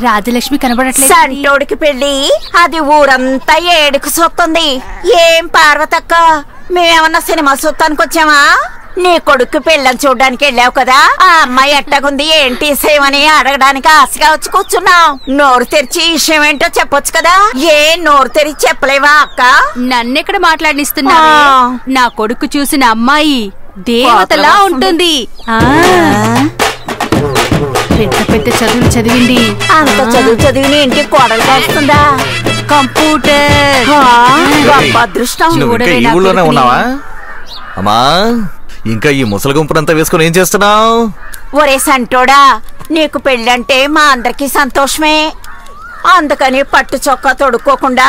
రాజలక్ష్మి కనబడట్లేదు. సంటోడికి పెళ్లి అది ఊరంతా ఏడుకు సొత్తుంది. ఏం పార్వతక్క, మేమేమన్నా సినిమా సొత్తానికి వచ్చామా? నీ కొడుకు పెళ్ళని చూడ్డానికి వెళ్ళావు కదా, ఆ అమ్మాయి ఎట్టగుంది ఏంటి విషయమని అడగడానికి ఆశగా వచ్చి కూర్చున్నావు. నోరు తెరిచి విషయం ఏంటో చెప్పొచ్చు కదా. ఏ నోరు తెరిచి చెప్పలేవా అక్క? నన్నెక్కడ మాట్లాడిస్తున్నా? నా కొడుకు చూసిన అమ్మాయి దేవతలా ఉంటుంది. పెద్ద పెద్ద చదువులు చదివింది. అంత చదువు చదివిని ఇంటికి కోడలు కాస్తుందా? కంప్యూటర్. అదృష్టం. ఉన్నావా అమ్మా? ఇంకా ఈ ముసలి గుంపునంతా వేసుకుని ఏం చేస్తున్నావు? ఒరే సంటోడా, నీకు పెళ్ళంటే మా అందరికి సంతోషమే. అందుకని పట్టు చొక్కా తొడుక్కోకుండా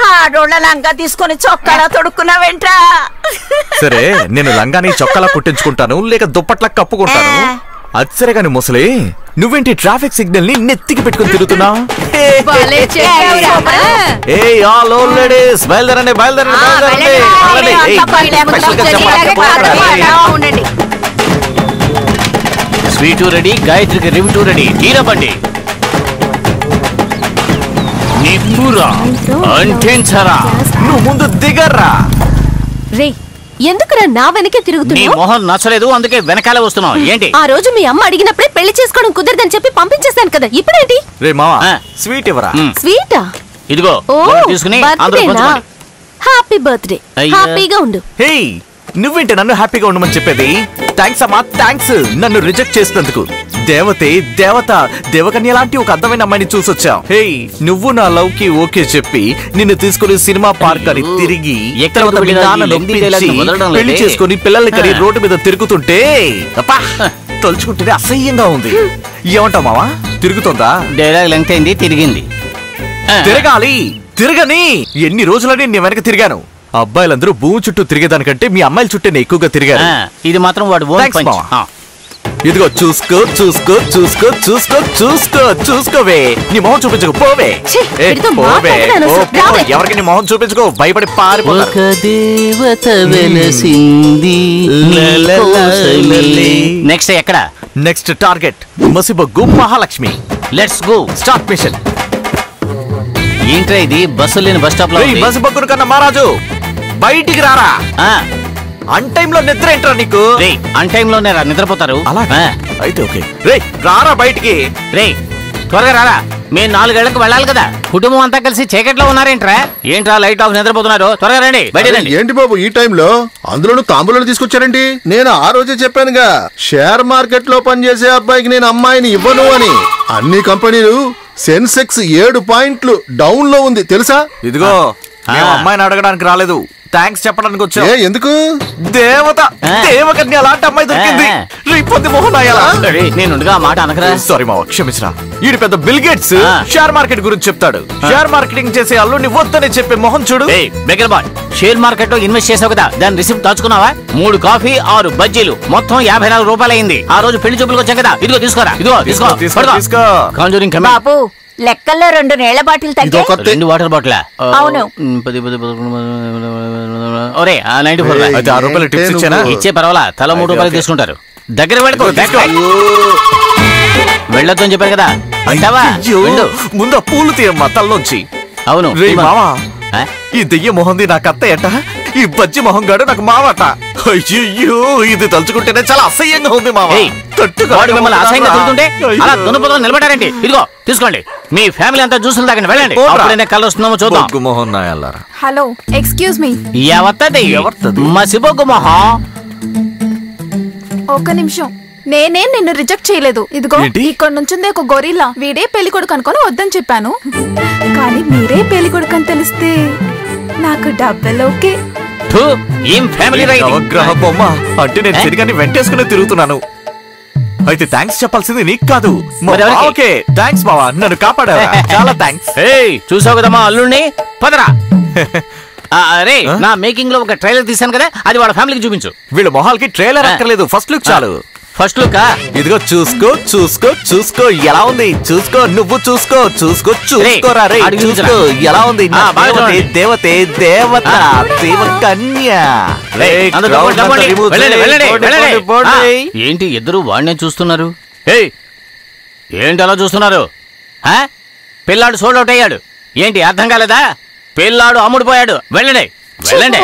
ఆడోళ్ళ లంగా తీసుకుని చొక్కాలా తొడుక్కున్నావేంట్రా? సరే, నేను లంగాని చొక్కాలా కుట్టించుకుంటాను, లేక దుప్పట్లా కప్పుకుంటాను. అచ్చరే గాని ముసలి, నువ్వేంటి ట్రాఫిక్ సిగ్నల్ ని నెత్తికి పెట్టుకుని తిరుగుతున్నావు? స్వీటు రెడీ, గాయత్రికి రివిటు రెడీ. తీరబండి నిప్పురా అంటించరా. నువ్వు ముందు దిగర్రా. రే, ఎందుకురా నా వెనకే తిరుగుతున్నావు? నీ మొహం నచ్చలేదు, అందుకే వెనకాల వస్తున్నావు. ఏంటి? ఆ రోజు మీ అమ్మ అడిగినప్పుడే పెళ్లి చేసుకోవడం కుదరదని చెప్పి పంపించేశాను కదా, ఇప్పుడేంటి? రే మావా, స్వీట్ ఇవ్వరా. స్వీటా? ఇదిగో తీసుకుని హ్యాపీ బర్త్డే. హ్యాపీగా ఉండు. హే, నువ్వేంటి నన్ను హ్యాపీగా ఉండమని చెప్పేది? థ్యాంక్స్ అమ్మా, థ్యాంక్స్ నన్ను రిజెక్ట్ చేసినందుకు. దేవతే దేవత దేవకన్య లాంటి ఒక అందమైన అమ్మాయిని చూసొచ్చావు. హే, నువ్వు నా లవ్ కి ఓకే చెప్పి నిన్ను తీసుకుని సినిమా పార్క్ అని తిరిగి పెళ్లి చేసుకుని పిల్లల్ని కని రోడ్డు మీద తిరుగుతుంటే తలుచుకుంటేనే అసహ్యంగా ఉంది. ఏమంటావు మావా? తిరుగుతుందా? డైలాగ్ లెంగ్త్ అయింది, తిరిగింది. తిరగాలి, తిరగని. ఎన్ని రోజులని నేను వెనక తిరిగాను. అబ్బాయిలందరూ భూమి చుట్టూ తిరిగేదానికంటే మీ అమ్మాయిల చుట్టూ ఎక్కువగా తిరిగారు. ఇది మాత్రం వాడు. ఇదిగో చూసుకో చూసుకో చూసుకో చూసుకో చూసుకో చూసుకోవే. నీ మొహం చూపించుకో, పోవే పోవే. ఎవరికి నీ మొహం చూపించుకో, భయపడి పారిపోతారు. నెక్స్ట్ ఎక్కడ? నెక్స్ట్ టార్గెట్ మసిబొగ్గు Mahalakshmi. Let's go. Start mission. ఏంట్రా ఇది? బస్సు లేని బస్ స్టాప్ లో మసిబొగ్గును కన్నా మహారాజు బయటికి రారా. అన్ టైమ్ లో నిద్ర ఏంట్రా నీకు? రే, అన్ టైమ్ లోనే నిద్రపోతారు. అయితే ఓకే. రే రారా బయటికి. రే త్వరగా రారా, మేము 4 ఏళ్లకు వెళ్ళాలి కదా. కుటుంబం అంతా కలిసి చీకట్లో ఉన్నారేంట్రా? ఏంట్రా లైట్ ఆఫ్ నిద్రపోతున్నారు? త్వరగా రండి, బయట రండి. ఏంటి బాబు ఈ టైంలో? అందులోనూ తాంబూలను తీసుకొచ్చారండి. నేను ఆ రోజే చెప్పానుగా, షేర్ మార్కెట్ లో పనిచేసే అబ్బాయికి నేను అమ్మాయిని ఇవ్వను అని. అన్ని కంపెనీలు సెన్సెక్స్ 7 పాయింట్లు డౌన్ లో ఉంది తెలుసా? ఇదిగో అమ్మాయిని అడగడానికి రాలేదు, థ్యాంక్స్ చెప్పడానికి వచ్చా. ఎందుకు? దేవత దేవకన్య అలాంటి అమ్మాయి దొరికింది. నేను మాట అనకరా. సారీ మావ, క్షమించరా. ఈడు పెద్ద బిల్ గేట్స్ షేర్ మార్కెట్ గురించి చెప్తాడు. షేర్ మార్కెటింగ్ చేసే అల్లుడిని వద్దని చెప్పే మొహం చూడు. బెగర్ బాయ్, షేర్ మార్కెట్ లో ఇన్వెస్ట్ చేసావు కదా, దాని రిసిప్ట్ దాచుకున్నావా? 3 కాఫీ 6 బజ్జీలు మొత్తం 54 రూపాయలు అయింది. ఆ రోజు పెళ్లి చూపులకు వచ్చాం కదా, ఇదిగో తీసుకోరా. ఇదిగో తీసుకో. కాంజూరింగ్ బాబు, లెక్కల్లో 2 నీళ్ల బాటిల్ తగ్గే. 2 వాటర్ బాటిల్. అవును. 10 ఒరే 94 రూపాయలు టిప్స్ ఇచ్చానా? ఇచ్చే పర్వాలా, తల 3 రూపాయలు తీసుకుంటారు. దగ్గర వెళ్ళొద్దు అని చెప్పారు కదా. ముందు పూలు తీయమ్మా తలలోంచి. అవును మావా, ఈ దెయ్య మొహంది నాకు అత్తయ్యట, ఈ బజ్జి మొహం గాడు నాకు మావట. అయ్యో, ఇది తలుచుకుంటేనే చాలా అసహ్యంగా ఉంది మావా. మిమ్మల్ని అసహ్యంగా చూస్తుంటే అలా దున్నపోతూ నిలబడారండి. ఇదిగో తీసుకోండి, మీ ఫ్యామిలీ అంతా జ్యూసులు తాగండి, వెళ్ళండి. కలర్ వస్తున్నామో చూద్దాం. మొహం నాయాలరా. Hello, excuse me. ఎవత్తది? మసిబొగ్గు మొహం. ఒక్క నిమిషం, నేనేం నిన్ను రిజెక్ట్ చేయలేదు. ఇదిగో ఇక్కడ నుంచింది ఒక గొరిల్లా. వీడే పెళ్లి కొడుకు అనుకొని వద్దని చెప్పాను, కానీ మీరే పెళ్లి కొడుకు అని తెలిస్తే నాకు డబ్బులు ఓకే. ఏం ఫ్యామిలీ నవగ్రహ బొమ్మ అంటే నేను చెరిగాని వెంటేసుకుని తిరుగుతున్నాను. అయితే థ్యాంక్స్ చెప్పాల్సింది నీకు కాదు. ఓకే థ్యాంక్స్ మావా, నన్ను కాపాడావా, చాలా థ్యాంక్స్. చూసావు కదా మా అల్లుడిని, పదరా. అరే, నా మేకింగ్ లో ఒక ట్రైలర్ తీసాను కదా, అది వాళ్ళ ఫ్యామిలీకి చూపించు. వీళ్ళ మొహాలకి ట్రైలర్ అక్కర్లేదు, ఫస్ట్ లుక్ చాలు. ఫస్ట్ లుక్ ఇదిగో చూసుకో చూసుకో చూసుకో ఎలా ఉంది, చూసుకో నువ్వు చూసుకో చూసుకో చూసుకోరా. రే చూసుకో ఎలా ఉంది. దేవతే దేవత దేవకన్య. ఏంటి ఇద్దరు వాడినే చూస్తున్నారు? ఏంటి అలా చూస్తున్నారు? పిల్లాడు సోల్డ్ అవుట్ అయ్యాడు. ఏంటి అర్థం కాలేదా? పిల్లాడు అమ్ముడుపోయాడు. వెళ్ళండి వెళ్ళండి.